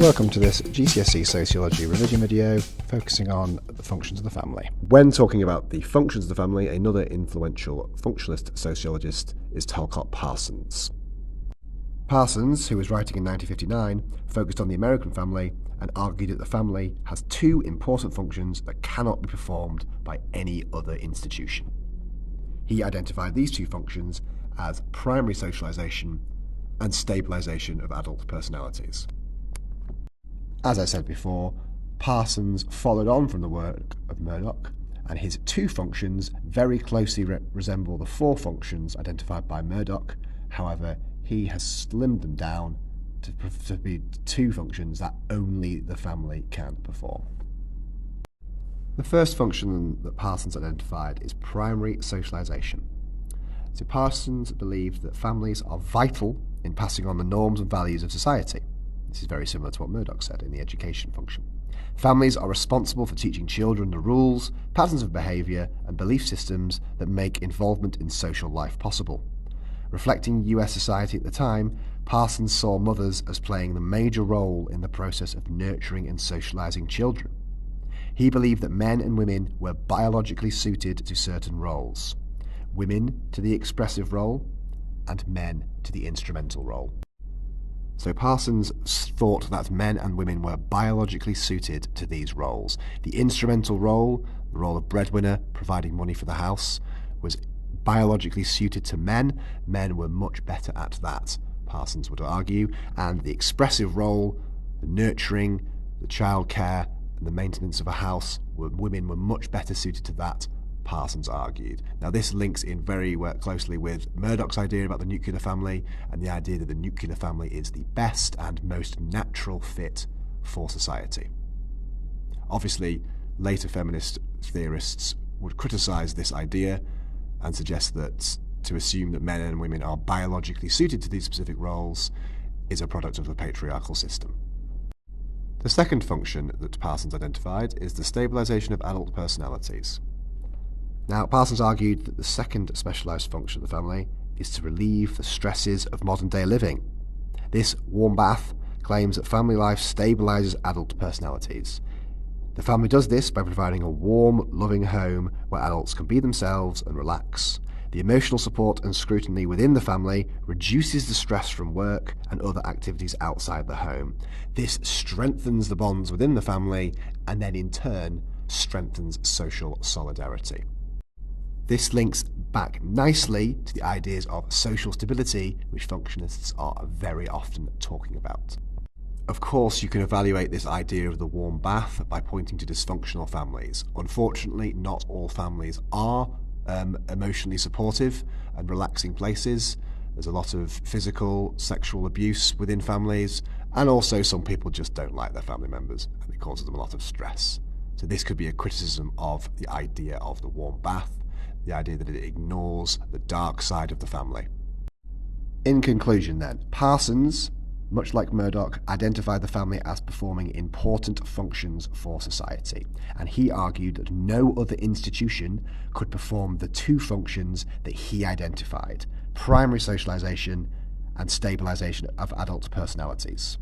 Welcome to this GCSE Sociology revision video focusing on the functions of the family. When talking about the functions of the family, another influential functionalist sociologist is Talcott Parsons. Parsons, who was writing in 1959, focused on the American family and argued that the family has two important functions that cannot be performed by any other institution. He identified these two functions as primary socialization and stabilization of adult personalities. As I said before, Parsons followed on from the work of Murdoch, and his two functions very closely resemble the four functions identified by Murdoch. However, he has slimmed them down to be two functions that only the family can perform. The first function that Parsons identified is primary socialization. So Parsons believed that families are vital in passing on the norms and values of society. This is very similar to what Murdoch said in the education function. Families are responsible for teaching children the rules, patterns of behaviour, and belief systems that make involvement in social life possible. Reflecting US society at the time, Parsons saw mothers as playing the major role in the process of nurturing and socialising children. He believed that men and women were biologically suited to certain roles. Women to the expressive role, and men to the instrumental role. So Parsons thought that men and women were biologically suited to these roles. The instrumental role, the role of breadwinner, providing money for the house, was biologically suited to men. Men were much better at that, Parsons would argue, and the expressive role, the nurturing, the childcare, and the maintenance of a house, women were much better suited to that, Parsons argued. Now this links in very closely with Murdoch's idea about the nuclear family and the idea that the nuclear family is the best and most natural fit for society. Obviously, later feminist theorists would criticise this idea and suggest that to assume that men and women are biologically suited to these specific roles is a product of the patriarchal system. The second function that Parsons identified is the stabilisation of adult personalities. Now, Parsons argued that the second specialised function of the family is to relieve the stresses of modern-day living. This warm bath claims that family life stabilises adult personalities. The family does this by providing a warm, loving home where adults can be themselves and relax. The emotional support and scrutiny within the family reduces the stress from work and other activities outside the home. This strengthens the bonds within the family and then in turn strengthens social solidarity. This links back nicely to the ideas of social stability, which functionalists are very often talking about. Of course, you can evaluate this idea of the warm bath by pointing to dysfunctional families. Unfortunately, not all families are emotionally supportive and relaxing places. There's a lot of physical, sexual abuse within families, and also some people just don't like their family members, and it causes them a lot of stress. So this could be a criticism of the idea of the warm bath, the idea that it ignores the dark side of the family. In conclusion then, Parsons, much like Murdoch, identified the family as performing important functions for society, and he argued that no other institution could perform the two functions that he identified: primary socialization and stabilization of adult personalities.